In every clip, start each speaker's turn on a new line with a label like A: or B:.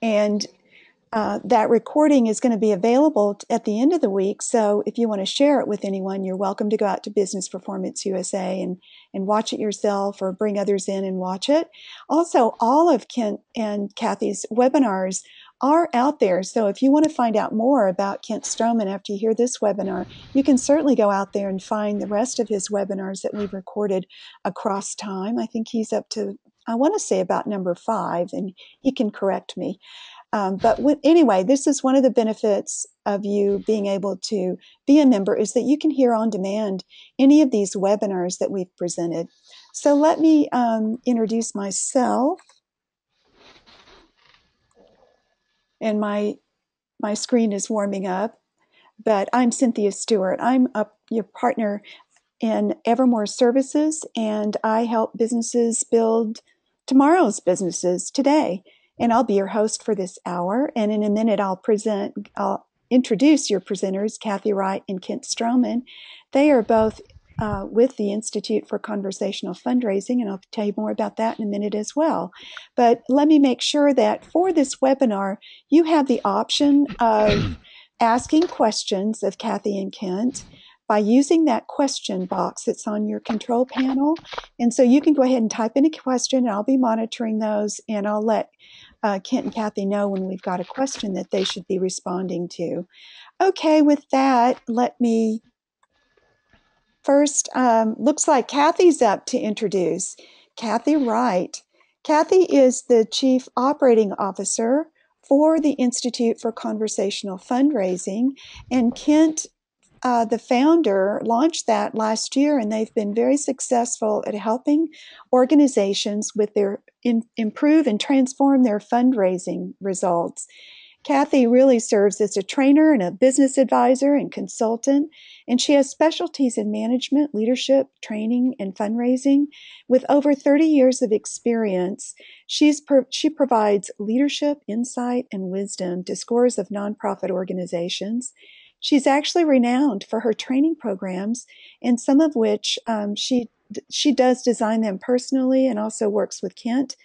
A: And that recording is going to be available at the end of the week. So if you want to share it with anyone, you're welcome to go out to Business Performance USA and watch it yourself or bring others in and watch it. Also, all of Kent and Kathy's webinars are out there. So if you want to find out more about Kent Stroman after you hear this webinar, you can certainly go out there and find the rest of his webinars that we've recorded across time. I think he's up to, I want to say about number 5, and he can correct me. Anyway, this is one of the benefits of you being able to be a member is that you can hear on demand any of these webinars that we've presented. So let me introduce myself. And my screen is warming up, but I'm Cynthia Stewart. I'm your partner in Evermore Services, and I help businesses build tomorrow's businesses today. And I'll be your host for this hour. And in a minute, I'll introduce your presenters, Kathy Wright and Kent Stroman. They are both with the Institute for Conversational Fundraising, and I'll tell you more about that in a minute as well. But let me make sure that for this webinar, you have the option of asking questions of Kathy and Kent by using that question box that's on your control panel. And so you can go ahead and type in a question, and I'll be monitoring those, and I'll let Kent and Kathy know when we've got a question that they should be responding to. Okay, with that, let me first, looks like Kathy's up to introduce. Kathy Wright. Kathy is the Chief Operating Officer for the Institute for Conversational Fundraising, and Kent, the founder, launched that last year, and they've been very successful at helping organizations with their improve and transform their fundraising results. Kathy really serves as a trainer and a business advisor and consultant, and she has specialties in management, leadership, training, and fundraising. With over 30 years of experience, she provides leadership, insight, and wisdom to scores of nonprofit organizations. She's actually renowned for her training programs, and some of which she does design them personally and also works with Kent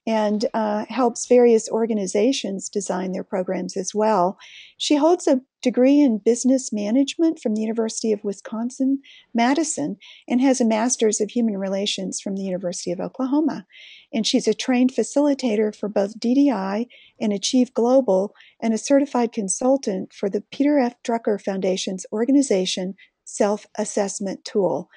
A: and helps various organizations design their programs as well. She holds a degree in business management from the University of Wisconsin-Madison and has a master's of human relations from the University of Oklahoma. And she's a trained facilitator for both DDI and Achieve Global and a certified consultant for the Peter F. Drucker Foundation's organization self-assessment tool.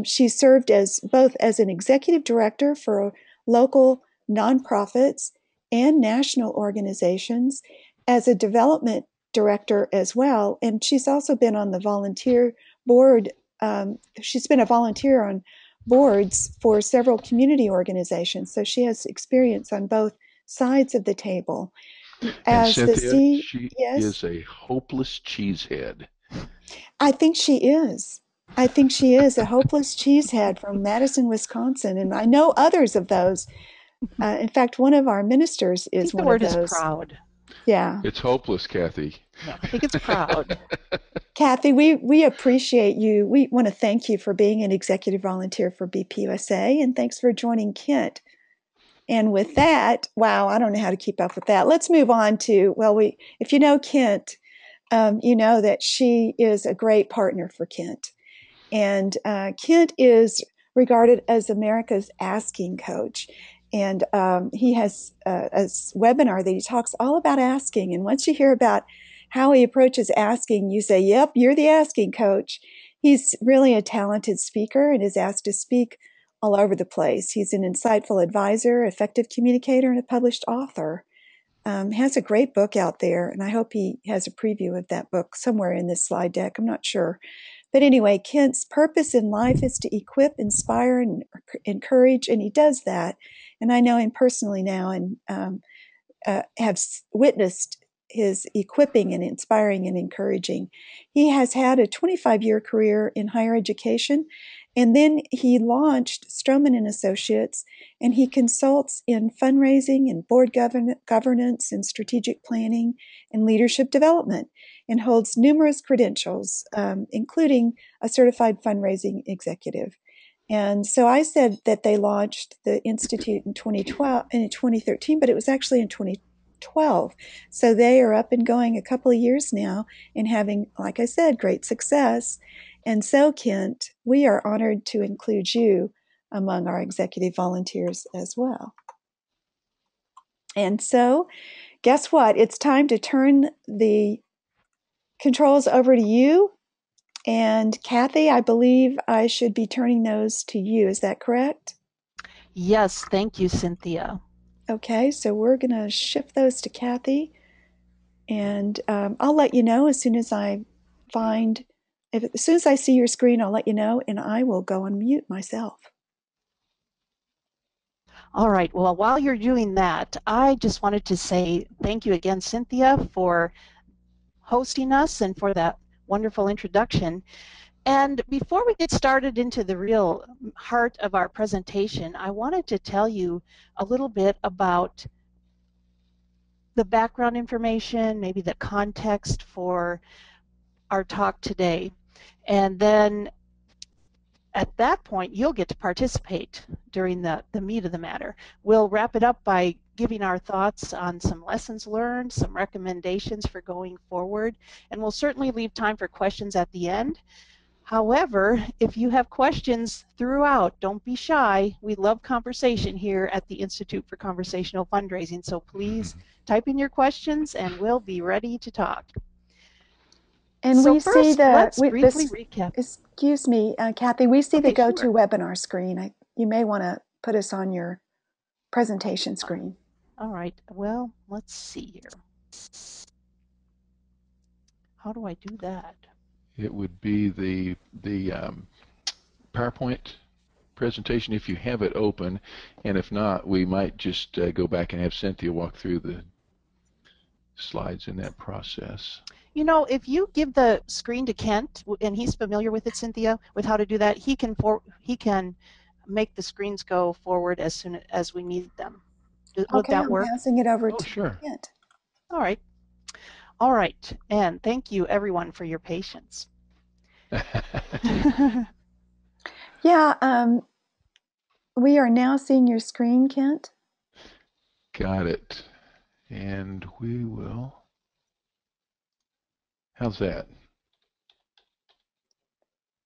A: She served as both as an executive director for local nonprofits and national organizations, as a development director as well. And she's also been on the volunteer board. She's been a volunteer on boards for several community organizations. So she has experience on both sides of the table.
B: As and Cynthia, she
A: yes,
B: is a hopeless cheesehead.
A: I think she is. I think she is a hopeless cheesehead from Madison, Wisconsin. And I know others of those. In fact, one of our ministers is one of those.
C: The word is proud.
A: Yeah.
B: It's hopeless, Kathy.
C: No, I think it's proud.
A: Kathy, we appreciate you. We want to thank you for being an executive volunteer for BPUSA, and thanks for joining Kent. And with that, wow, I don't know how to keep up with that. Let's move on to, if you know Kent, you know that she is a great partner for Kent. And Kent is regarded as America's asking coach. And he has a webinar that he talks all about asking. And once you hear about how he approaches asking, you say, yep, you're the asking coach. He's really a talented speaker and is asked to speak all over the place. He's an insightful advisor, effective communicator, and a published author. Has a great book out there, and I hope he has a preview of that book somewhere in this slide deck. I'm not sure. But anyway, Kent's purpose in life is to equip, inspire, and encourage, and he does that. And I know him personally now and have witnessed his equipping and inspiring and encouraging. He has had a 25-year career in higher education, and then he launched Stroman and Associates, and he consults in fundraising and board governance and strategic planning and leadership development, and holds numerous credentials, including a certified fundraising executive. And so I said that they launched the Institute in 2013, but it was actually in 12. So they are up and going a couple of years now and having, like I said, great success. And so, Kent, we are honored to include you among our executive volunteers as well. And so, guess what? It's time to turn the controls over to you. And Kathy, I believe I should be turning those to you. Is that correct?
C: Yes, thank you, Cynthia.
A: Okay, so we're going to shift those to Kathy. And I'll let you know as soon as I see your screen, I'll let you know, and I will go on mute myself.
C: All right, well, while you're doing that, I just wanted to say thank you again, Cynthia, for hosting us and for that wonderful introduction. And before we get started into the real heart of our presentation, I wanted to tell you a little bit about the background information, maybe the context for our talk today. And then at that point, you'll get to participate during the meat of the matter. We'll wrap it up by giving our thoughts on some lessons learned, some recommendations for going forward, and we'll certainly leave time for questions at the end. However, if you have questions throughout, don't be shy. We love conversation here at the Institute for Conversational Fundraising, so please type in your questions and we'll be ready to talk.
A: And
C: so
A: we
C: first,
A: see
C: let's briefly recap.
A: Excuse me, Kathy, we see the
C: Sure.
A: GoToWebinar screen. You may want to put us on your presentation screen.
C: All right, well, let's see here. How do I do that?
B: It would be the PowerPoint presentation if you have it open, and if not, we might just go back and have Cynthia walk through the slides in that process.
C: You know, if you give the screen to Kent, and he's familiar with it, Cynthia, with how to do that, he can make the screens go forward as soon as we need them. Would that work?
A: I'm passing it over to
B: sure.
A: Kent.
C: All right. All right, and thank you everyone for your patience.
A: Yeah, we are now seeing your screen, Kent.
B: Got it. And we will. How's that?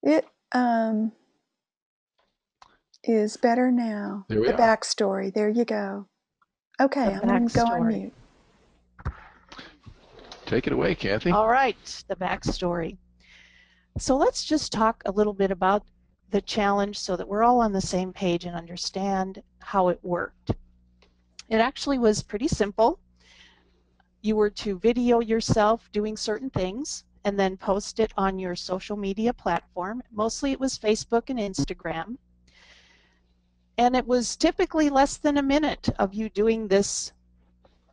A: It is better now.
B: There we are.
A: Backstory. There you go. Okay, I'm going to go on mute.
B: Take it away, Kathy.
C: All right, the backstory. So let's just talk a little bit about the challenge so that we're all on the same page and understand how it worked. It actually was pretty simple. You were to video yourself doing certain things and then post it on your social media platform. Mostly it was Facebook and Instagram. And it was typically less than a minute of you doing this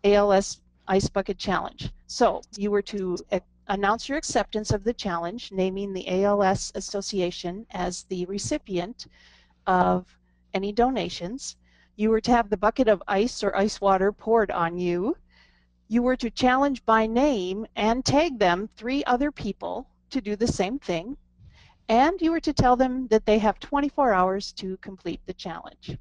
C: ALS Ice Bucket Challenge. So you were to announce your acceptance of the challenge, naming the ALS Association as the recipient of any donations. You were to have the bucket of ice or ice water poured on you. You were to challenge by name and tag them 3 other people to do the same thing. And you were to tell them that they have 24 hours to complete the challenge.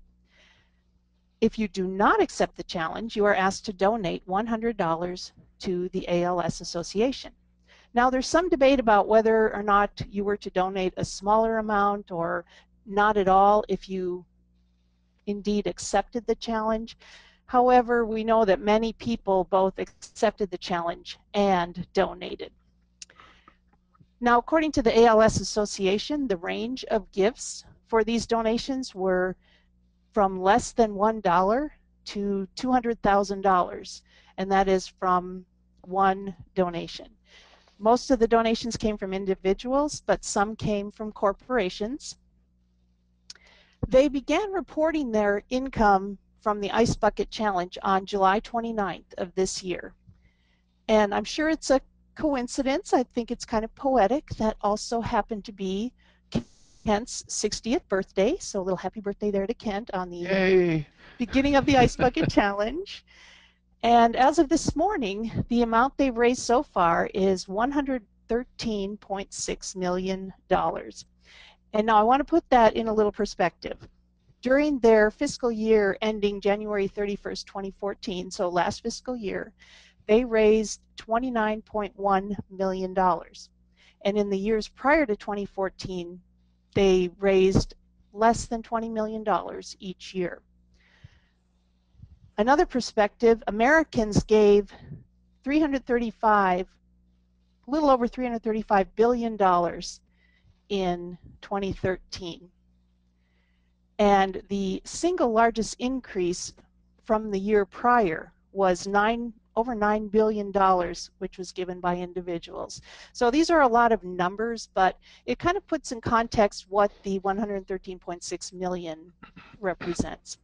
C: If you do not accept the challenge, you are asked to donate $100 to the ALS Association. Now, there's some debate about whether or not you were to donate a smaller amount or not at all if you indeed accepted the challenge. However, we know that many people both accepted the challenge and donated. Now, according to the ALS Association, the range of gifts for these donations were from less than $1 to $200,000, and that is from one donation. Most of the donations came from individuals, but some came from corporations. They began reporting their income from the Ice Bucket Challenge on July 29th of this year. And I'm sure it's a coincidence. I think it's kind of poetic that also happened to be Kent's 60th birthday. So a little happy birthday there to Kent on the beginning of the Ice Bucket Challenge. And as of this morning, the amount they've raised so far is $113.6 million. And now I want to put that in a little perspective. During their fiscal year ending January 31st, 2014, so last fiscal year, they raised $29.1 million. And in the years prior to 2014, they raised less than $20 million each year. Another perspective, Americans gave a little over $335 billion in 2013. And the single largest increase from the year prior was over $9 billion, which was given by individuals. So these are a lot of numbers, but it kind of puts in context what the 113.6 million represents.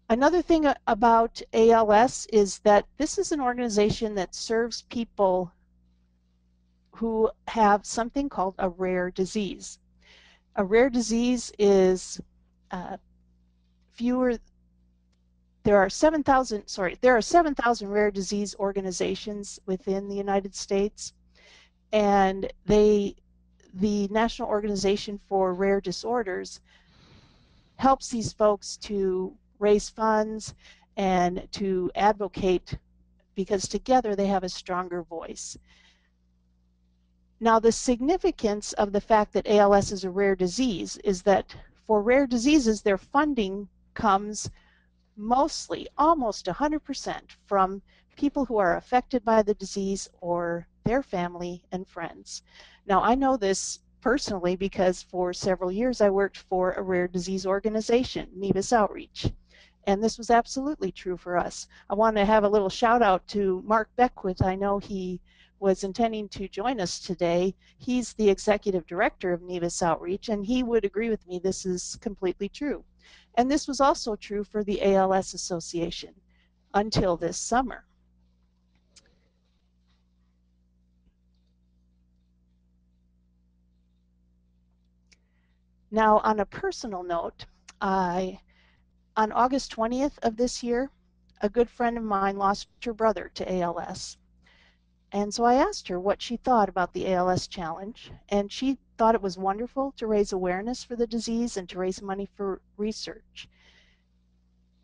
C: Another thing about ALS is that this is an organization that serves people who have something called a rare disease. A rare disease is there are 7,000 rare disease organizations within the United States, and the National Organization for Rare Disorders helps these folks to raise funds and to advocate, because together they have a stronger voice. Now, the significance of the fact that ALS is a rare disease is that for rare diseases, their funding comes mostly, almost 100%, from people who are affected by the disease or their family and friends. Now, I know this personally because for several years I worked for a rare disease organization, Nevis Outreach, and this was absolutely true for us. I want to have a little shout out to Mark Beckwith. I know he was intending to join us today. He's the executive director of Nevis Outreach, and he would agree with me this is completely true. And this was also true for the ALS Association until this summer. Now, on a personal note, on August 20th of this year, a good friend of mine lost her brother to ALS. And so I asked her what she thought about the ALS challenge, and she thought it was wonderful to raise awareness for the disease and to raise money for research.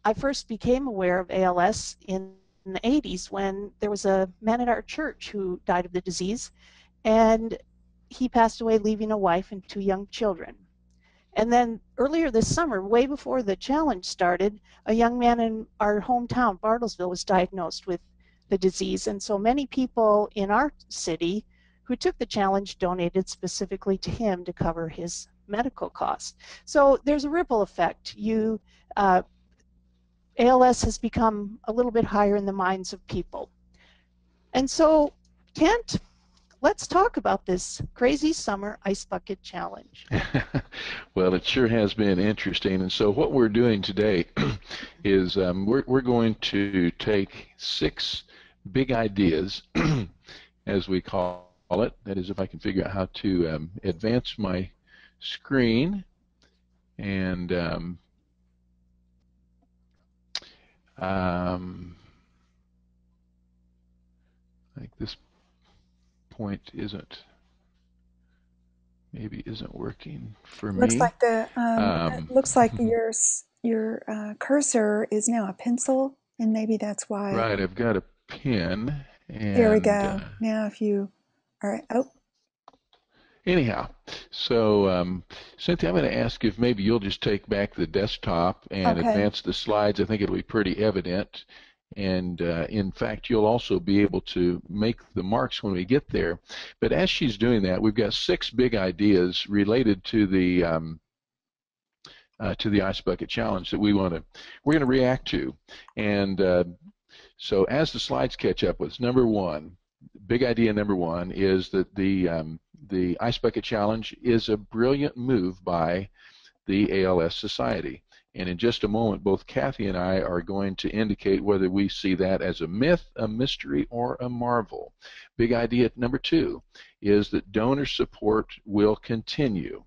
C: I first became aware of ALS in the 80s when there was a man at our church who died of the disease, and he passed away leaving a wife and 2 young children. And then earlier this summer, way before the challenge started, a young man in our hometown, Bartlesville, was diagnosed with the disease. And so many people in our city who took the challenge donated specifically to him to cover his medical costs. So there's a ripple effect. ALS has become a little bit higher in the minds of people. And so, Kent, let's talk about this crazy summer ice bucket challenge.
B: Well, it sure has been interesting. And so what we're doing today is we're going to take 6 big ideas, as we call it. That is, if I can figure out how to advance my screen. And like this point maybe isn't working for
A: Looks
B: me.
A: like your cursor is now a pencil, and maybe that's why.
B: Right, I've got a pen, and
A: there we go. Now, if you are
B: anyhow, so Cynthia, I'm going to ask if maybe you'll just take back the desktop and
A: Okay.
B: advance the slides. I think it'll be pretty evident. And in fact, you'll also be able to make the marks when we get there. But as she's doing that, we've got 6 big ideas related to the Ice Bucket Challenge that we're going to react to. And so as the slides catch up with us, big idea number one is that the Ice Bucket Challenge is a brilliant move by the ALS Society. And in just a moment, both Kathy and I are going to indicate whether we see that as a myth, a mystery, or a marvel. Big idea number 2 is that donor support will continue.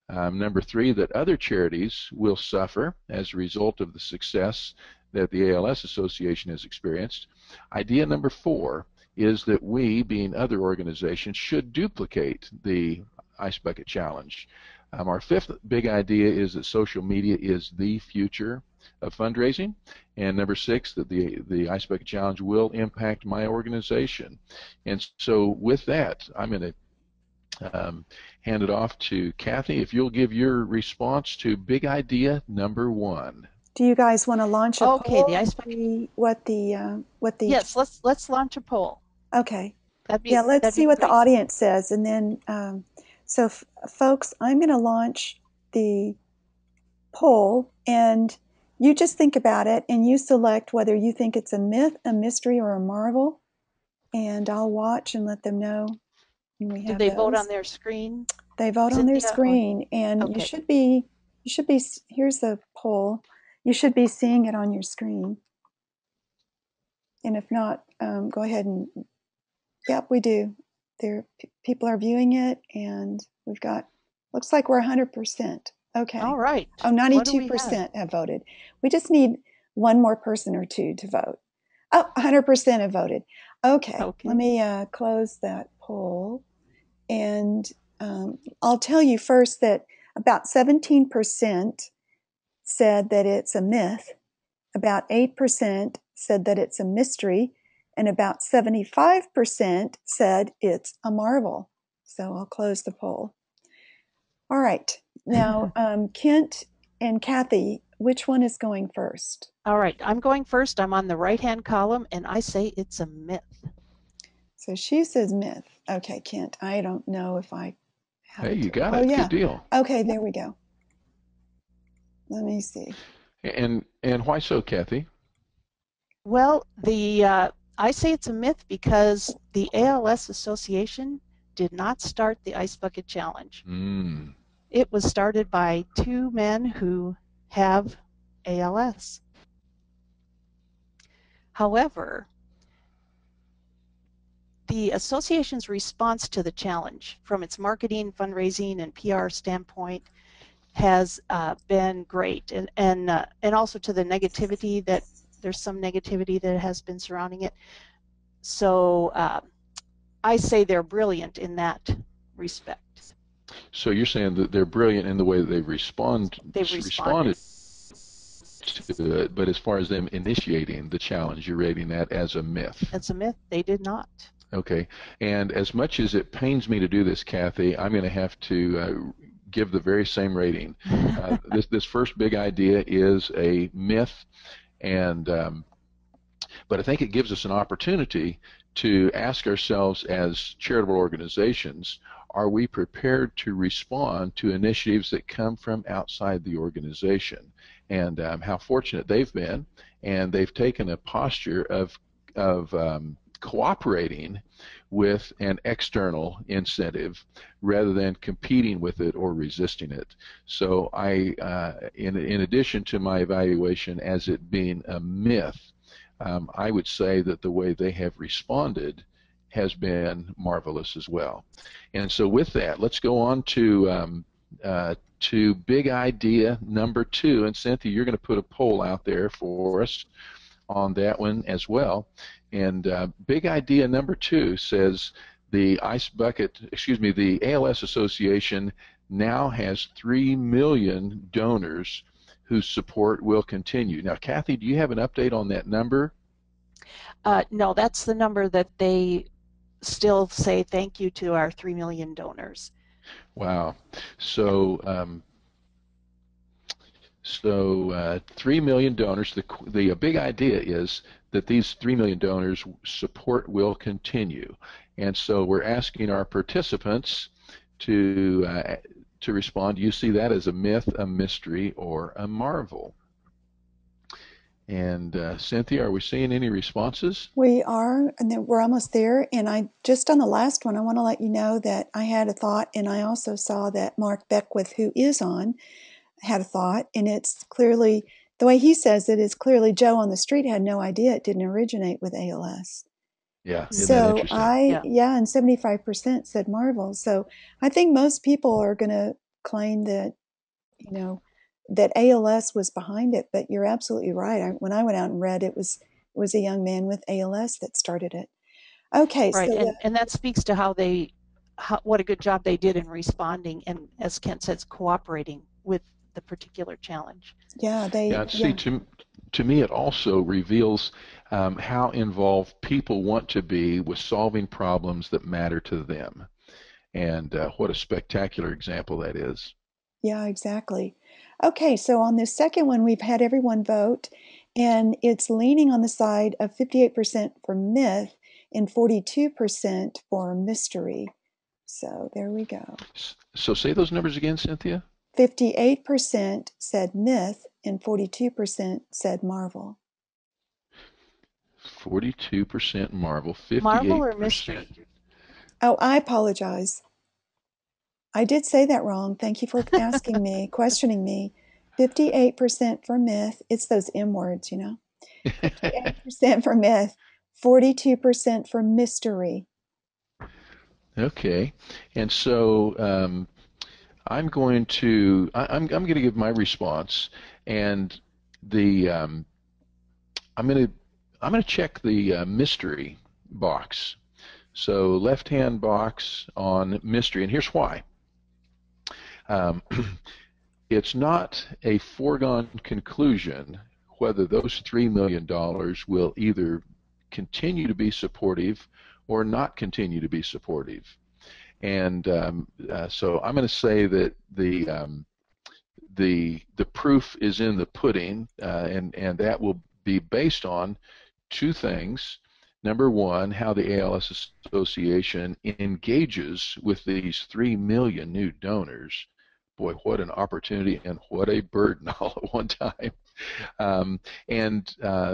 B: Number 3, that other charities will suffer as a result of the success that the ALS Association has experienced. Idea number 4 is that we, being other organizations, should duplicate the Ice Bucket Challenge. Our fifth big idea is that social media is the future of fundraising. And number six, that the Ice Bucket Challenge will impact my organization. And so with that, I'm going to hand it off to Kathy. If you'll give your response to big idea number one.
A: Do you guys want to launch a
C: Okay,
A: poll?
C: the Ice Bucket. Yes, let's launch a poll.
A: Okay.
C: That'd be
A: let's see what
C: great.
A: the audience says, and then so folks, I'm going to launch the poll, and you just think about it, and you select whether you think it's a myth, a mystery, or a marvel, and I'll watch and let them know. We have
C: Do they vote
A: those.
C: on their screen?
A: They vote on their screen, and
C: okay.
A: you should be. Here's the poll. You should be seeing it on your screen, and if not, go ahead and. Yep, we do. People are viewing it, and we've got. Looks like we're 100%. Okay.
C: All right.
A: Oh, 92% have voted. We just need one more person or two to vote. Oh, 100% have voted. Okay. Let me close that poll. And I'll tell you first that about 17% said that it's a myth, about 8% said that it's a mystery, and about 75% said it's a marvel. So I'll close the poll. All right. Now, Kent and Kathy, which one is going first?
C: All right. I'm going first. I'm on the right-hand column, and I say it's a myth.
A: So she says myth. Okay, Kent, I don't know if I have
B: Hey, you got it. Oh, yeah. Good deal.
A: Okay, there we go. Let me see.
B: And why so, Kathy?
C: Well, I say it's a myth because the ALS Association did not start the Ice Bucket Challenge. It was started by two men who have ALS. However, the association's response to the challenge from its marketing, fundraising, and PR standpoint has been great, and also to the negativity that there's some negativity that has been surrounding it. So I say they're brilliant in that respect.
B: So you're saying that they're brilliant in the way that they've responded to it, but as far as them initiating the challenge, you're rating that as a myth.
C: It's a myth. They did not.
B: Okay. And as much as it pains me to do this, Kathy, I'm going to have to give the very same rating. This first big idea is a myth, and but I think it gives us an opportunity to ask ourselves as charitable organizations, are we prepared to respond to initiatives that come from outside the organization? And how fortunate they've been, and they've taken a posture of cooperating with an external incentive rather than competing with it or resisting it. So in addition to my evaluation as it being a myth, I would say that the way they have responded has been marvelous as well. And so with that, let's go on to big idea number two. And Cynthia, you're going to put a poll out there for us on that one as well. And big idea number two says the ALS Association now has 3 million donors whose support will continue. Now, Kathy, do you have an update on that number?
C: No, that's the number that they still say thank you to our 3 million donors.
B: Wow. So 3 million donors. The big idea is that these 3 million donors' support will continue. And so we're asking our participants to respond. Do you see that as a myth, a mystery, or a marvel? And Cynthia, are we seeing any responses?
A: We are, and we're almost there. And just on the last one, I want to let you know that I had a thought, and I also saw that Mark Beckwith, who is on, had a thought, and it's clearly, the way he says it is clearly Joe on the street had no idea it didn't originate with ALS.
B: Yeah, isn't
A: so
B: that interesting?
A: And 75% said marvel. So I think most people are going to claim that, that ALS was behind it, but you're absolutely right. When I went out and read, it was a young man with ALS that started it. Okay,
C: right,
A: so
C: and that speaks to how they what a good job they did in responding and, as Kent says, cooperating with the particular challenge.
A: Yeah,
B: see, to me, it also reveals how involved people want to be with solving problems that matter to them. And what a spectacular example that is.
A: Yeah, exactly. Okay, so on this second one, we've had everyone vote, and it's leaning on the side of 58% for myth and 42% for mystery. So there we go.
B: So say those numbers again, Cynthia.
A: 58% said myth and 42% said marvel.
B: 42% marvel, 58%.
C: Marvel or mystery?
A: Oh, I apologize. I did say that wrong. Thank you for asking me, questioning me. 58% for myth. It's those M words, you know. 58% for myth, 42% for mystery.
B: Okay, and so I'm going to give my response, and the I'm going to check the mystery box. So left-hand box on mystery, and here's why. It's not a foregone conclusion whether those $3 million will either continue to be supportive or not continue to be supportive. And so I'm going to say that the proof is in the pudding, and that will be based on two things. Number one, how the ALS Association engages with these 3 million new donors. Boy, what an opportunity and what a burden all at one time. And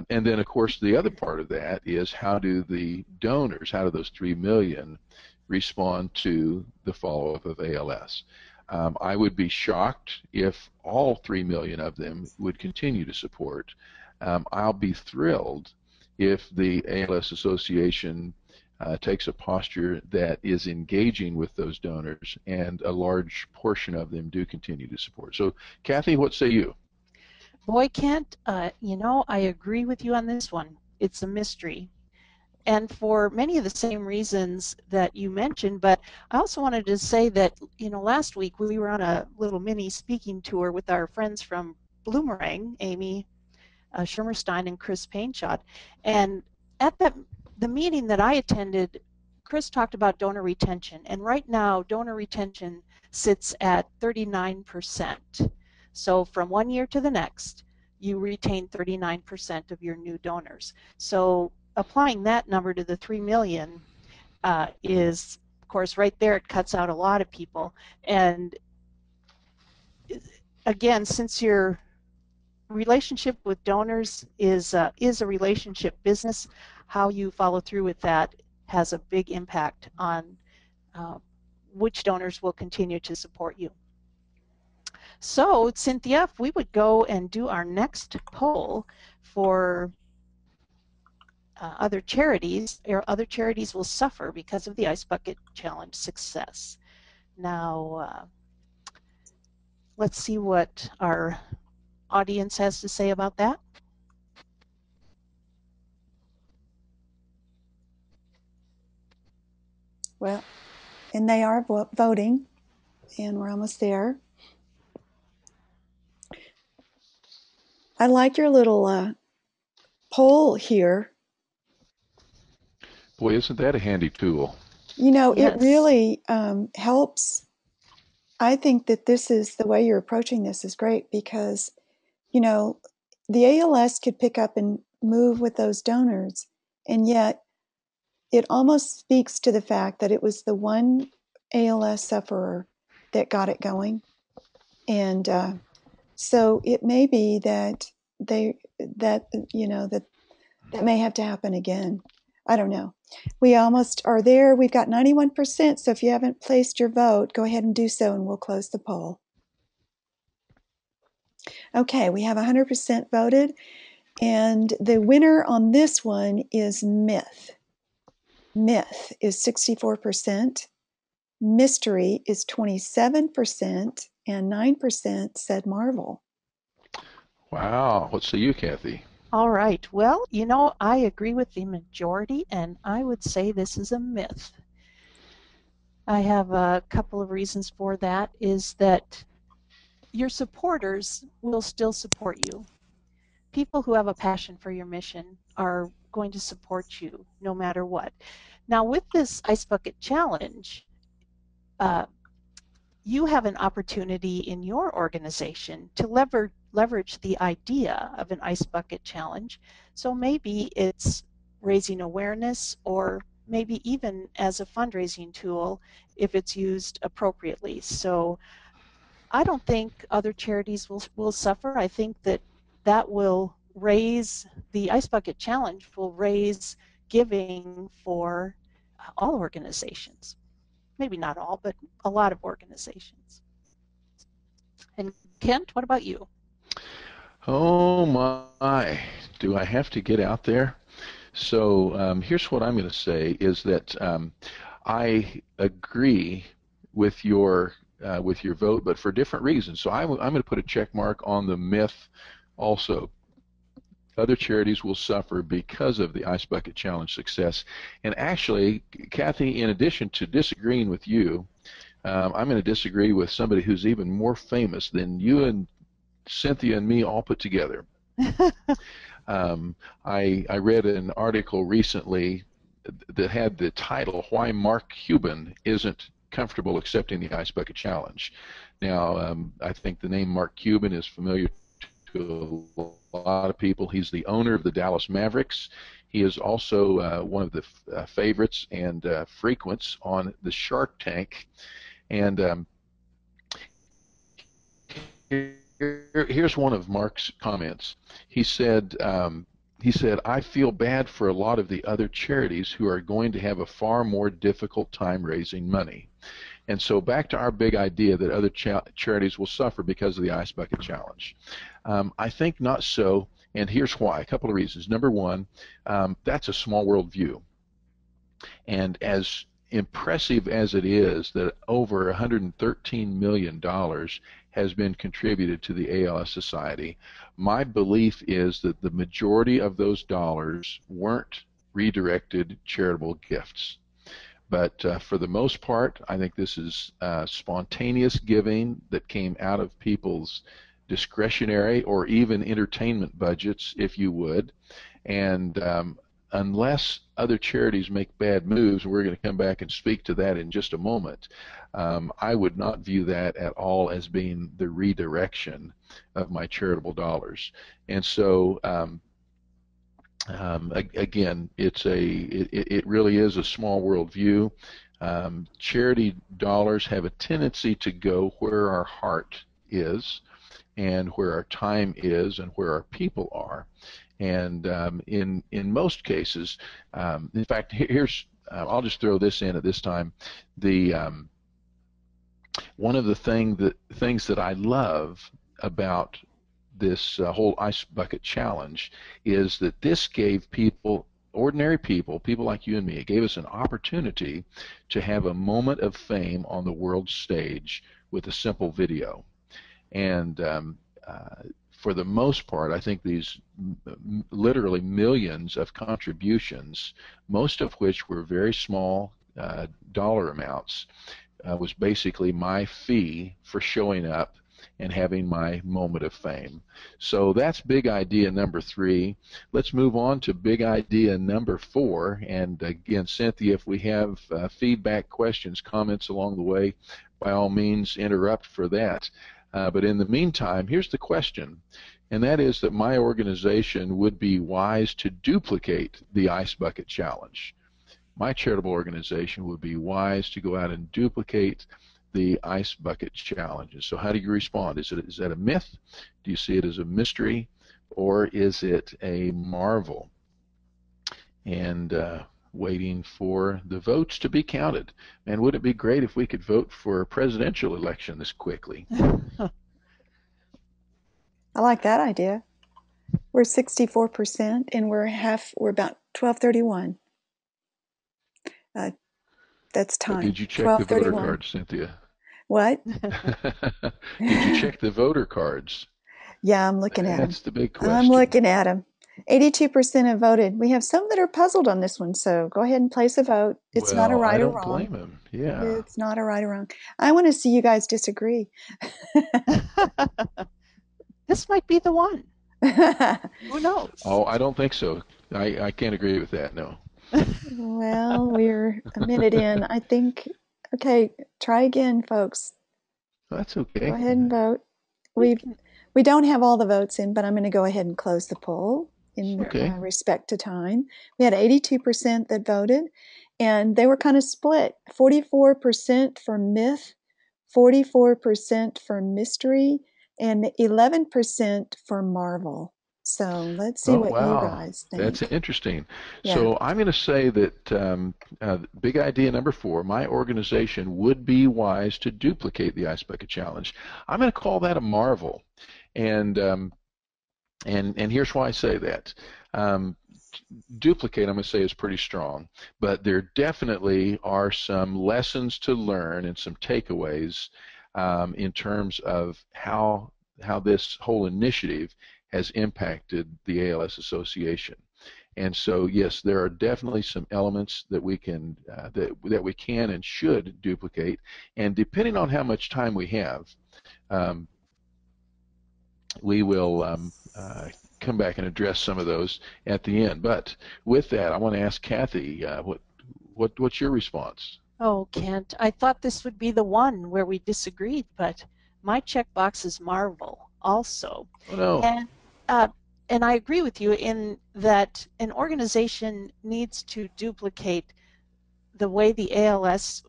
B: then, of course, the other part of that is how do the donors, how do those 3 million respond to the follow-up of ALS? I would be shocked if all 3 million of them would continue to support. I'll be thrilled if the ALS Association takes a posture that is engaging with those donors, and a large portion of them do continue to support. So, Kathy, what say you?
C: Boy, Kent, you know, I agree with you on this one. It's a mystery. And for many of the same reasons that you mentioned, but I also wanted to say that, you know, last week we were on a little mini speaking tour with our friends from Bloomerang, Amy Schermerstein and Chris Painshot. And at the meeting that I attended, Chris talked about donor retention. And right now, donor retention sits at 39%. So from one year to the next, you retain 39% of your new donors. So applying that number to the 3 million is, of course, right there, it cuts out a lot of people. And again, since your relationship with donors is a relationship business, how you follow through with that has a big impact on which donors will continue to support you. So, Cynthia, if we would go and do our next poll for other charities, or other charities will suffer because of the Ice Bucket Challenge success. Now, let's see what our audience has to say about that.
A: Well, and they are voting, and we're almost there. I like your little poll here.
B: Boy, isn't that a handy tool?
A: You know,
C: Yes.
A: It really helps. I think that this is the way you're approaching this is great because, you know, the ALS could pick up and move with those donors, and yet it almost speaks to the fact that it was the one ALS sufferer that got it going. And so it may be that that may have to happen again. I don't know. We almost are there. We've got 91%. So if you haven't placed your vote, go ahead and do so, and we'll close the poll. Okay, we have 100% voted, and the winner on this one is myth. Myth is 64%. Mystery is 27%, and 9% said marvel.
B: Wow. What say you, Kathy?
C: All right. Well, you know, I agree with the majority, and I would say this is a myth. I have a couple of reasons for that. Is that your supporters will still support you. People who have a passion for your mission are going to support you no matter what. Now, with this Ice Bucket Challenge, uh, you have an opportunity in your organization to leverage the idea of an Ice Bucket Challenge. So maybe it's raising awareness, or maybe even as a fundraising tool if it's used appropriately. So I don't think other charities will suffer. I think that will raise, the Ice Bucket Challenge will raise giving for all organizations. Maybe not all, but a lot of organizations. And Kent, what about you?
B: Oh my, do I have to get out there? So here's what I'm going to say is that I agree with your vote, but for different reasons. So I'm going to put a check mark on the myth also. Other charities will suffer because of the Ice Bucket Challenge success. And actually, Kathy, in addition to disagreeing with you, I'm going to disagree with somebody who's even more famous than you and Cynthia and me all put together. I read an article recently that had the title, Why Mark Cuban Isn't Comfortable Accepting the Ice Bucket Challenge. Now, I think the name Mark Cuban is familiar to a lot of people. He's the owner of the Dallas Mavericks. He is also one of the favorites and frequents on the Shark Tank. And here's one of Mark's comments. He said, I feel bad for a lot of the other charities who are going to have a far more difficult time raising money. And so back to our big idea that other charities will suffer because of the Ice Bucket Challenge. I think not so, and here's why. A couple of reasons. Number one, that's a small world view. And as impressive as it is that over $113 million has been contributed to the ALS Society, my belief is that the majority of those dollars weren't redirected charitable gifts. But for the most part, I think this is spontaneous giving that came out of people's discretionary or even entertainment budgets, if you would. And unless other charities make bad moves, we're going to come back and speak to that in just a moment, I would not view that at all as being the redirection of my charitable dollars. And so again, it really is a small world view. Charity dollars have a tendency to go where our heart is and where our time is and where our people are. And in most cases, in fact, here's I'll just throw this in at this time. The one of the things that I love about this whole Ice Bucket Challenge is that this gave people, ordinary people, people like you and me, it gave us an opportunity to have a moment of fame on the world stage with a simple video. And for the most part, I think these literally millions of contributions, most of which were very small dollar amounts, was basically my fee for showing up and having my moment of fame. So that's big idea number 3. Let's move on to big idea number 4. And again, Cynthia, if we have feedback, questions, comments along the way, by all means interrupt for that. But in the meantime, here's the question, and that is that my organization would be wise to duplicate the Ice Bucket Challenge. My charitable organization would be wise to go out and duplicate the Ice Bucket Challenge. So how do you respond? Is that a myth? Do you see it as a mystery? Or is it a marvel? And waiting for the votes to be counted. Man, would it be great if we could vote for a presidential election this quickly?
A: I like that idea. We're 64% and we're about 1231. That's time.
B: Did you check the voter cards, Cynthia?
A: What?
B: Did you check the voter cards?
A: Yeah, I'm looking at them.
B: That's the big question.
A: I'm looking at them. 82% have voted. We have some that are puzzled on this one, so go ahead and place a vote. It's not a
B: Well, I
A: right or
B: don't
A: wrong.
B: blame him. Yeah.
A: It's not a right or wrong. I want to see you guys disagree.
C: This might be the one. Who knows?
B: Oh, I don't think so. I can't agree with that. No.
A: Well, we're a minute in. I think, okay, try again, folks.
B: That's
A: Go
B: okay.
A: ahead and vote.
C: We
A: We
C: can,
A: we don't have all the votes in, but I'm going to go ahead and close the poll in
C: sure.
B: Okay.
A: respect to time. We had 82% that voted, and they were kind of split. 44% for myth, 44% for mystery, and 11% for marvel. So let's see
B: Oh,
A: what you
B: wow.
A: guys
B: That's
A: think.
B: interesting.
A: Yeah.
B: So I'm going to say that big idea number 4, my organization would be wise to duplicate the Ice Bucket Challenge. I'm going to call that a marvel. And and here's why I say that. Um, Duplicate, I'm going to say, is pretty strong, but there definitely are some lessons to learn and some takeaways in terms of how this whole initiative has impacted the ALS Association. And so, yes, there are definitely some elements that we can that we can and should duplicate. And depending on how much time we have, um, we will come back and address some of those at the end. But with that, I want to ask Kathy, what's your response?
C: Oh, Kent, I thought this would be the one where we disagreed, but my checkbox is Marvel also.
B: Oh no.
C: And uh, and I agree with you in that an organization needs to duplicate the way the ALS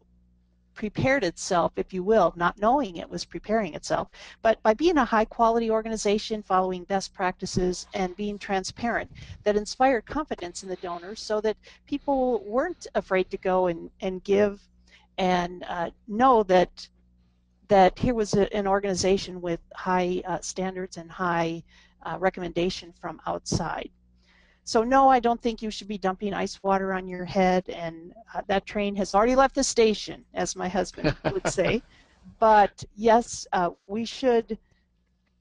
C: prepared itself, if you will, not knowing it was preparing itself, but by being a high quality organization, following best practices, and being transparent, that inspired confidence in the donors so that people weren't afraid to go and give and know that here was an organization with high standards and high recommendation from outside. So no, I don't think you should be dumping ice water on your head, and that train has already left the station, as my husband would say. But yes, we should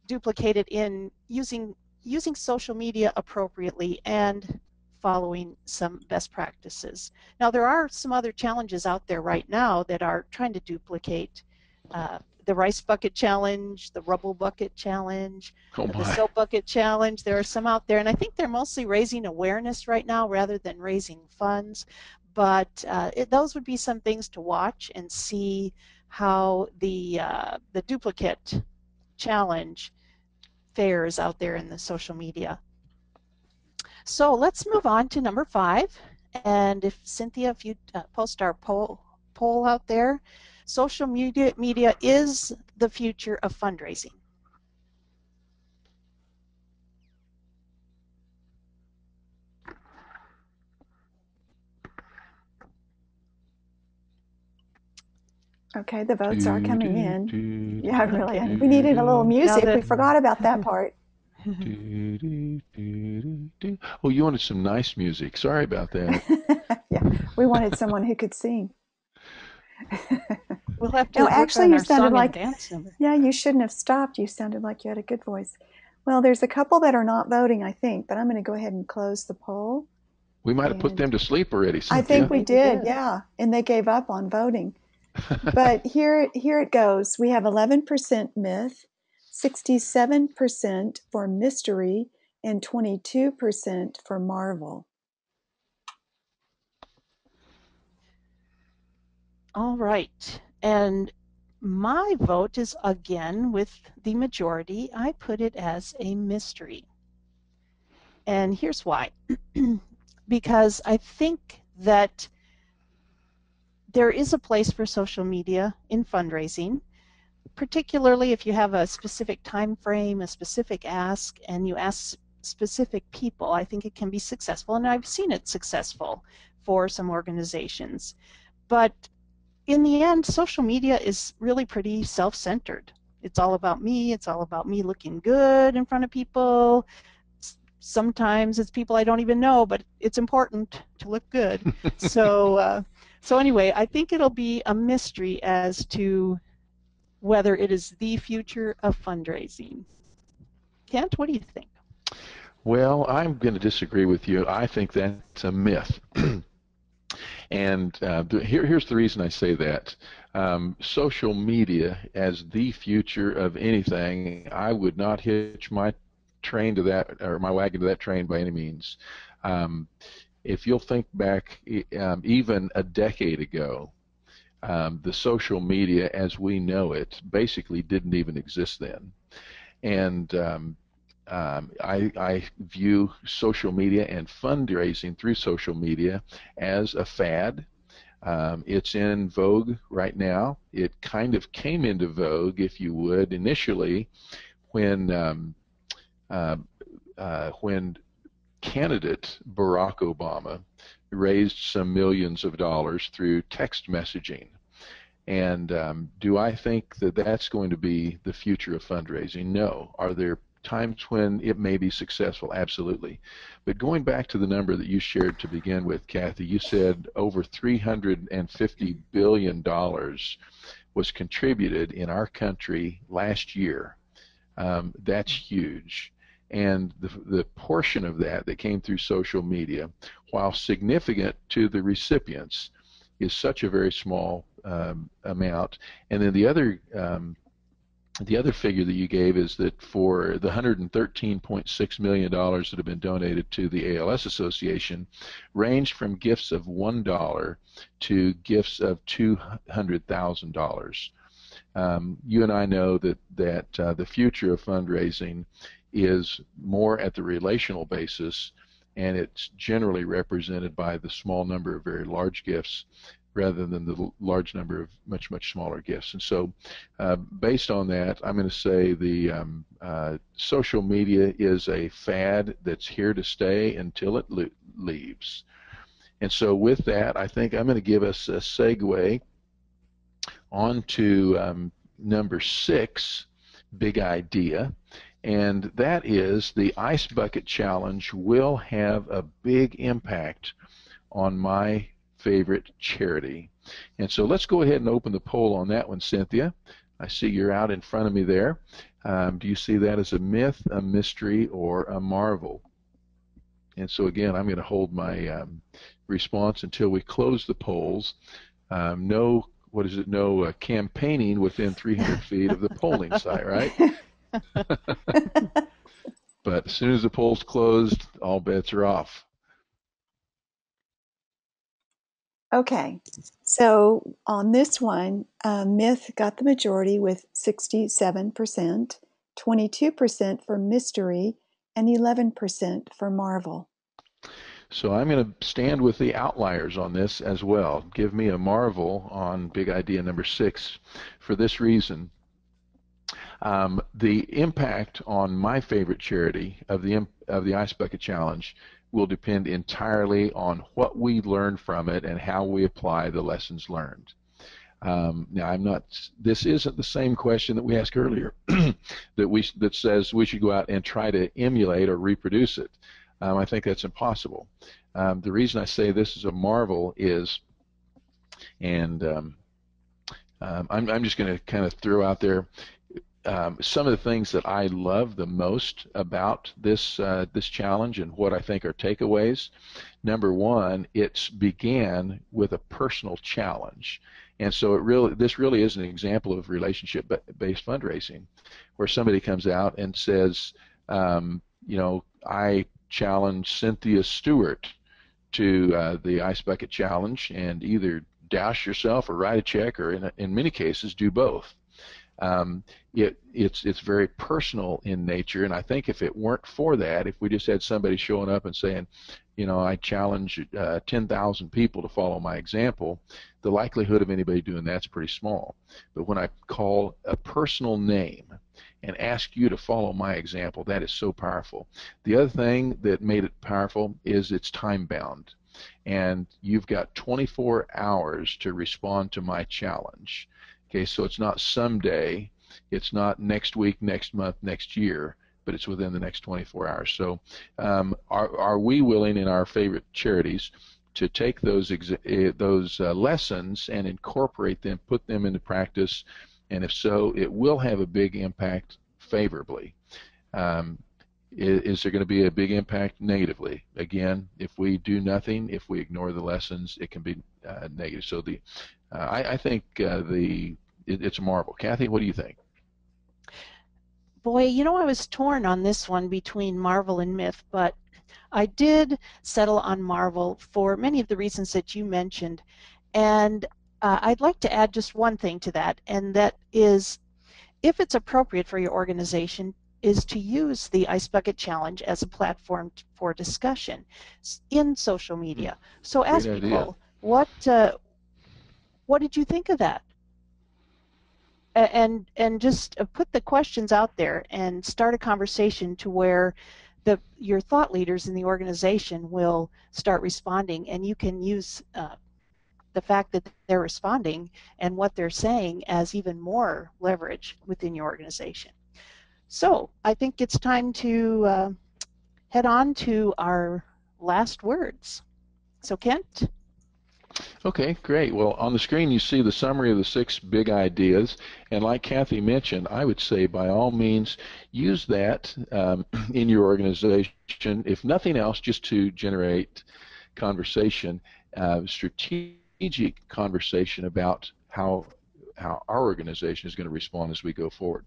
C: duplicate it in using social media appropriately and following some best practices. Now, there are some other challenges out there right now that are trying to duplicate the rice bucket challenge, the rubble bucket challenge,
B: Oh
C: the
B: my.
C: soap bucket challenge. There are some out there, and I think they're mostly raising awareness right now rather than raising funds. But those would be some things to watch and see how the duplicate challenge fares out there in the social media. So let's move on to number 5. And if Cynthia, if you post our poll out there, social media is the future of fundraising.
A: Okay, the votes are
B: Do,
A: coming
B: do,
A: in.
B: do,
A: Yeah,
B: do,
A: really.
C: Okay.
A: We needed a little
B: do,
C: Now
A: music. We
C: that
A: forgot about that part.
B: do, do, do, do. Oh, you wanted some nice music. Sorry about that.
A: Yeah, we wanted someone who could sing.
C: we'll have
A: No,
C: to work
A: actually,
C: on
A: you
C: our
A: sounded
C: song and
A: like,
C: dance number.
A: yeah, you shouldn't have stopped. You sounded like you had a good voice. Well, there's a couple that are not voting, I think, but I'm going to go ahead and close the poll.
B: We might have put
A: And
B: them to sleep already,
A: I think
B: Cynthia.
A: we
C: Maybe
A: did,
C: did.
A: yeah. And they gave up on voting. But here it goes. We have 11% myth, 67% for mystery, and 22% for marvel.
C: All right. And my vote is again with the majority. I put it as a mystery. And here's why. Because I think that there is a place for social media in fundraising, particularly if you have a specific time frame, a specific ask, and you ask specific people. I think it can be successful, and I've seen it successful for some organizations. But in the end, social media is really pretty self-centered. It's all about me. It's all about me looking good in front of people. Sometimes it's people I don't even know, but it's important to look good. So anyway, I think it'll be a mystery as to whether it is the future of fundraising. Kent, what do you think?
B: Well, I'm going to disagree with you. I think that's a myth. And here's the reason I say that. Social media as the future of anything, I would not hitch my train to that, or my wagon to that train by any means. Um, if you'll think back even a decade ago, the social media as we know it basically didn't even exist then. And I view social media and fundraising through social media as a fad. It's in vogue right now. It kind of came into vogue, if you would, initially when when candidate Barack Obama raised some millions of dollars through text messaging. And do I think that that's going to be the future of fundraising? No. Are there times when it may be successful? Absolutely. But going back to the number that you shared to begin with, Kathy, you said over $350 billion was contributed in our country last year. That's huge. And the portion of that came through social media, while significant to the recipients, is such a very small amount. And then the other figure that you gave is that for the $113.6 million that have been donated to the ALS Association, ranged from gifts of $1 to gifts of $200,000. You and I know that the future of fundraising is more at the relational basis, and it's generally represented by the small number of very large gifts rather than the large number of much, much smaller gifts. And so based on that, I'm going to say the social media is a fad that's here to stay until it leaves. And so with that, I think I'm going to give us a segue on to number 6, big idea. And that is the Ice Bucket Challenge will have a big impact on my favorite charity. And so let's go ahead and open the poll on that one, Cynthia. I see you're out in front of me there. Do you see that as a myth, a mystery, or a marvel? And so again, I'm going to hold my response until we close the polls. No campaigning within 300 feet of the polling site, right? But as soon as the polls closed, all bets are off.
A: Okay, so on this one, myth got the majority with 67%, 22% for mystery, and 11% for marvel.
B: So I'm going to stand with the outliers on this as well. Give me a marvel on big idea number 6 for this reason. The impact on my favorite charity of the Ice Bucket Challenge will depend entirely on what we learn from it and how we apply the lessons learned. Now, this isn't the same question that we asked earlier that says we should go out and try to emulate or reproduce it. I think that's impossible. The reason I say this is a marvel is, and I'm just going to kind of throw out there some of the things that I love the most about this challenge and what I think are takeaways. Number one, it began with a personal challenge, and so this really is an example of relationship-based fundraising, where somebody comes out and says, I challenge Cynthia Stewart to the Ice Bucket Challenge, and either douse yourself or write a check, or in many cases do both. It's very personal in nature, and I think if it weren't for that, if we just had somebody showing up and saying, I challenge 10,000 people to follow my example, the likelihood of anybody doing that's pretty small. But when I call a personal name and ask you to follow my example, that is so powerful. The other thing that made it powerful is it's time-bound, and you've got 24 hours to respond to my challenge. Okay, so it's not someday, it's not next week, next month, next year, but it's within the next 24 hours. So are we willing in our favorite charities to take those lessons and incorporate them, put them into practice? And if so, it will have a big impact favorably. is there going to be a big impact negatively? Again, if we do nothing, if we ignore the lessons, it can be negative. So I think it's a marvel. Kathy, what do you think?
C: Boy, you know, I was torn on this one between Marvel and myth, but I did settle on Marvel for many of the reasons that you mentioned. And I'd like to add just one thing to that, and that is, if it's appropriate for your organization, is to use the Ice Bucket Challenge as a platform for discussion in social media. So
B: Great
C: ask
B: idea.
C: people, what did you think of that? And just put the questions out there and start a conversation to where your thought leaders in the organization will start responding, and you can use the fact that they're responding and what they're saying as even more leverage within your organization. So I think it's time to head on to our last words. So Kent?
B: Okay, great. Well, on the screen you see the summary of the 6 big ideas, and like Kathy mentioned, I would say by all means use that in your organization, if nothing else, just to generate conversation, strategic conversation about how our organization is going to respond as we go forward.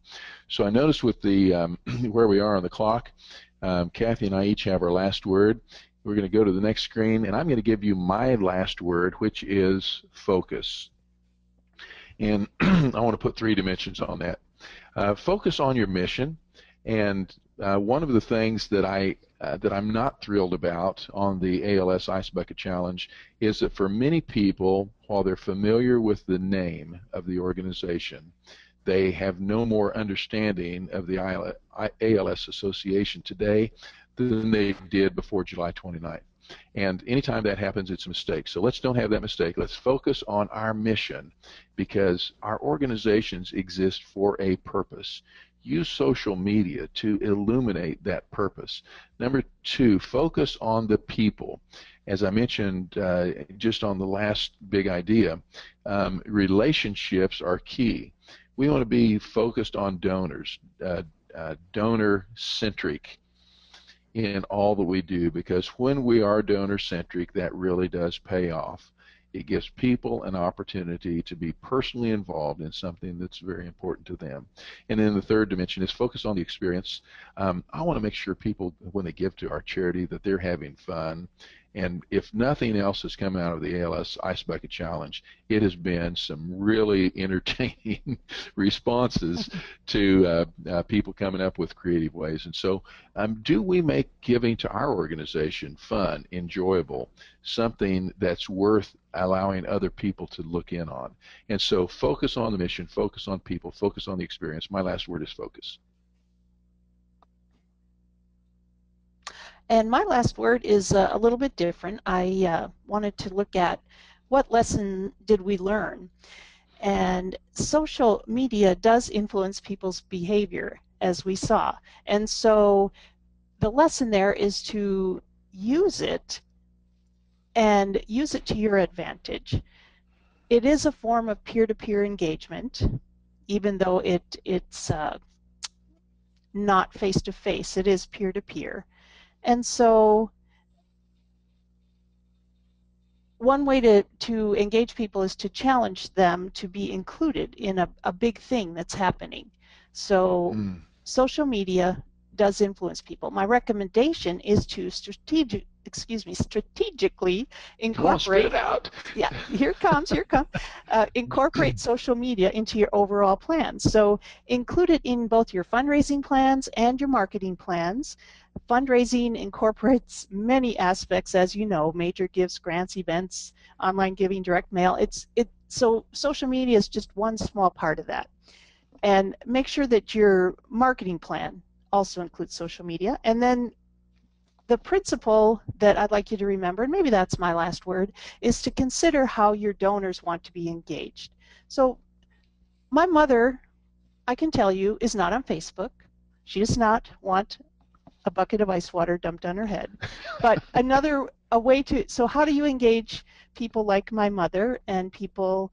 B: So I noticed with the where we are on the clock, Kathy and I each have our last word. We're going to go to the next screen, and I'm going to give you my last word, which is focus. And I want to put 3 dimensions on that. Focus on your mission, and one of the things that I'm not thrilled about on the ALS Ice Bucket Challenge is that for many people, while they're familiar with the name of the organization, they have no more understanding of the ALS Association today than they did before July 29th. And anytime that happens, it's a mistake. So let's don't have that mistake. Let's focus on our mission, because our organizations exist for a purpose. Use social media to illuminate that purpose. Number 2, focus on the people. As I mentioned just on the last big idea, relationships are key. We want to be focused on donors, donor-centric in all that we do, because when we are donor-centric, that really does pay off. It gives people an opportunity to be personally involved in something that's very important to them. And then the 3rd dimension is focus on the experience. I want to make sure people, when they give to our charity, that they're having fun. And if nothing else has come out of the ALS Ice Bucket Challenge, it has been some really entertaining responses to people coming up with creative ways. And so do we make giving to our organization fun, enjoyable, something that's worth allowing other people to look in on? And so focus on the mission, focus on people, focus on the experience. My last word is focus.
C: And my last word is a little bit different. I wanted to look at what lesson did we learn. And social media does influence people's behavior, as we saw. And so the lesson there is to use it and use it to your advantage. It is a form of peer-to-peer engagement, even though it's not face-to-face. It is peer-to-peer. And so one way to engage people is to challenge them to be included in a big thing that's happening. So social media does influence people. My recommendation is to strategically incorporate.
B: Come on, spit it out.
C: Yeah, here it comes. Incorporate social media into your overall plan. So include it in both your fundraising plans and your marketing plans. Fundraising incorporates many aspects, as you know: major gifts, grants, events, online giving, direct mail. So social media is just one small part of that. And make sure that your marketing plan also includes social media. And then the principle that I'd like you to remember, and maybe that's my last word, is to consider how your donors want to be engaged. So my mother, I can tell you, is not on Facebook. She does not want a bucket of ice water dumped on her head. But so how do you engage people like my mother and people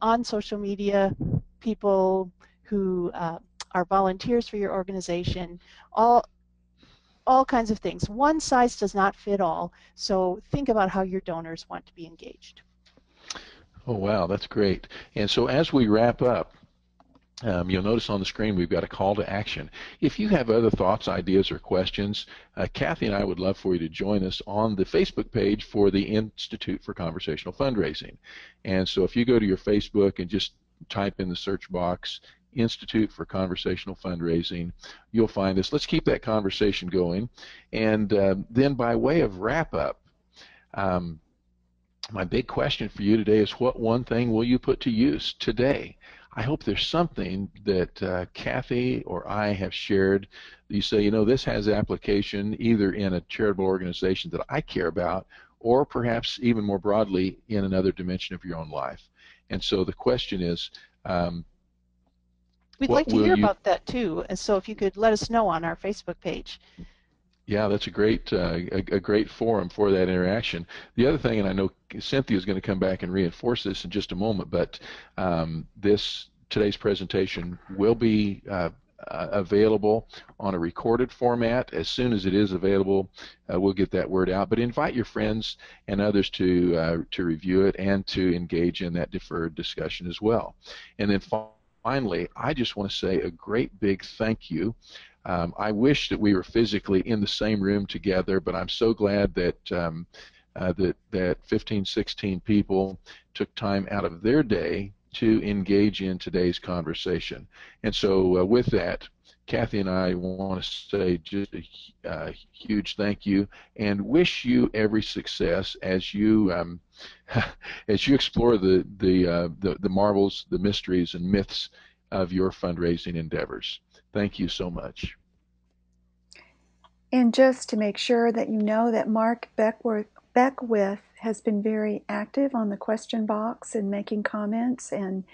C: on social media, people who are volunteers for your organization? all kinds of things. One size does not fit all, so think about how your donors want to be engaged.
B: Oh, wow, that's great. And so as we wrap up, you'll notice on the screen we've got a call to action. If you have other thoughts, ideas, or questions, Kathy and I would love for you to join us on the Facebook page for the Institute for Conversational Fundraising. And so if you go to your Facebook and just type in the search box Institute for Conversational Fundraising, you'll find us. Let's keep that conversation going. And then by way of wrap-up, my big question for you today is, what one thing will you put to use today? I hope there's something that Kathy or I have shared that you say, you know, this has application either in a charitable organization that I care about, or perhaps even more broadly in another dimension of your own life. And so the question is,
C: we'd like to hear about that too, and so if you could let us know on our Facebook page.
B: Yeah, that's a great forum for that interaction. The other thing, and I know Cynthia is going to come back and reinforce this in just a moment, but today's presentation will be available on a recorded format. As soon as it is available, we'll get that word out. But invite your friends and others to review it and to engage in that deferred discussion as well. And then finally, I just want to say a great big thank you. I wish that we were physically in the same room together, but I'm so glad that that 15, 16 people took time out of their day to engage in today's conversation. And so with that, Kathy and I want to say just a huge thank you and wish you every success as you as you explore the marvels, the mysteries, and myths of your fundraising endeavors. Thank you so much.
A: And just to make sure that you know that Mark Beckwith has been very active on the question box and making comments, and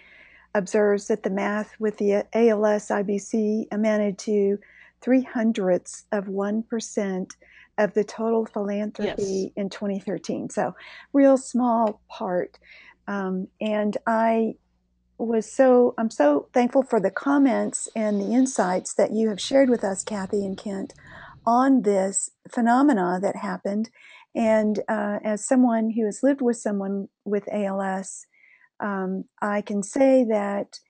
A: observes that the math with the ALS IBC amounted to 0.03% of the total philanthropy in 2013. So real small part. And I'm so thankful for the comments and the insights that you have shared with us, Kathy and Kent, on this phenomena that happened. And as someone who has lived with someone with ALS, I can say that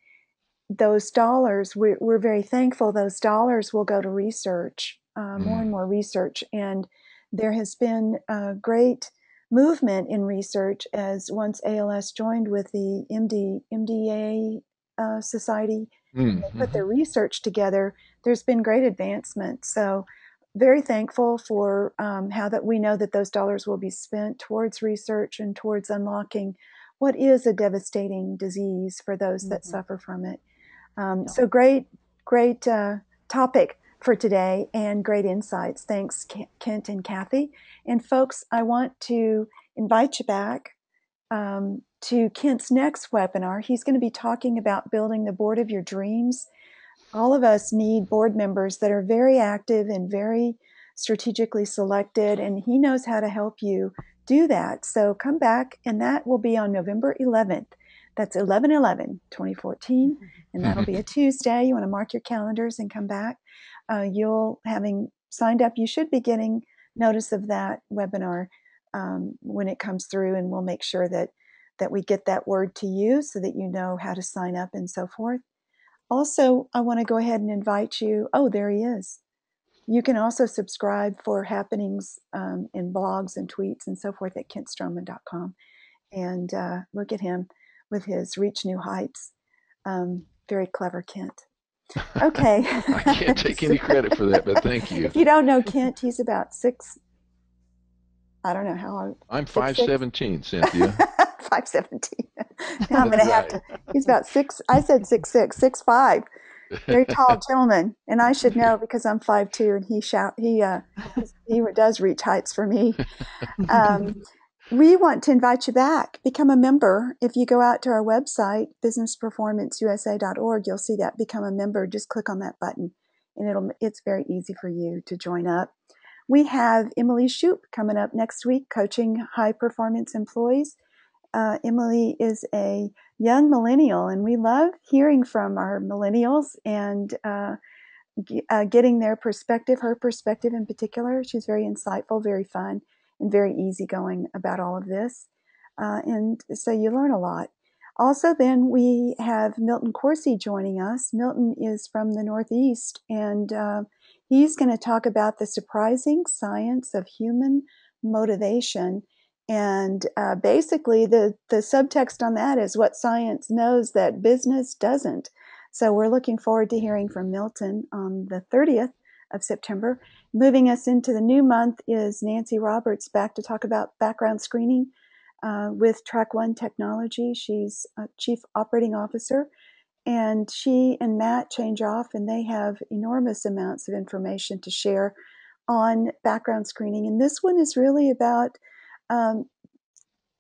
A: those dollars, we're very thankful those dollars will go to research, more and more research. And there has been a great movement in research as once ALS joined with the MDA Society, and they put their research together, there's been great advancement. So very thankful for how that we know that those dollars will be spent towards research and towards unlocking what is a devastating disease for those that suffer from it. So great topic for today and great insights. Thanks, Kent and Kathy. And folks, I want to invite you back to Kent's next webinar. He's going to be talking about building the board of your dreams. All of us need board members that are very active and very strategically selected, and he knows how to help you do that. So come back, and that will be on November 11th. That's 11/11/2014, and that'll be a Tuesday. You want to mark your calendars and come back. Having signed up, you should be getting notice of that webinar when it comes through, and we'll make sure that we get that word to you so that you know how to sign up and so forth. Also, I want to go ahead and invite you. Oh, there he is. You can also subscribe for happenings in blogs and tweets and so forth at kentstroman.com. And look at him with his reach new heights. Very clever, Kent. Okay.
B: I can't take any credit for that, but thank you.
A: If you don't know Kent, he's about 6. I don't know how old.
B: I'm 5'17", Cynthia.
A: 5'17". Now I'm going to have to. He's about 6. I said 6'6", 6'5". Very tall gentleman, and I should know because I'm 5'2", and he does reach heights for me. We want to invite you back. Become a member. If you go out to our website, businessperformanceusa.org, you'll see that become a member. Just click on that button, and it's very easy for you to join up. We have Emily Shoup coming up next week, coaching high performance employees. Emily is a young millennial, and we love hearing from our millennials and getting their perspective, her perspective in particular. She's very insightful, very fun, and very easygoing about all of this. And so you learn a lot. Also, then we have Milton Corsi joining us. Milton is from the Northeast, and he's going to talk about the surprising science of human motivation. And basically, the subtext on that is what science knows that business doesn't. So we're looking forward to hearing from Milton on the 30th of September. Moving us into the new month is Nancy Roberts back to talk about background screening with Track One Technology. She's a Chief Operating Officer, and she and Matt change off, and they have enormous amounts of information to share on background screening. And this one is really about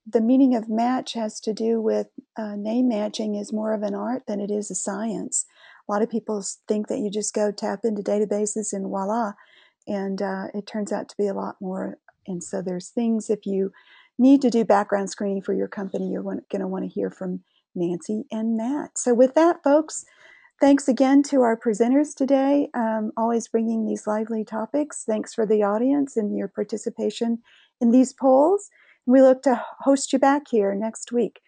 A: the meaning of match has to do with name matching is more of an art than it is a science. A lot of people think that you just go tap into databases and voila, and it turns out to be a lot more. And so there's things, if you need to do background screening for your company, you're going to want to hear from Nancy and Matt. So with that, folks, thanks again to our presenters today, always bringing these lively topics. Thanks for the audience and your participation in these polls. We look to host you back here next week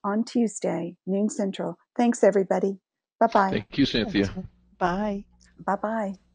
A: on Tuesday, noon Central. Thanks, everybody. Bye-bye.
B: Thank you, Cynthia.
C: Bye.
A: Bye-bye.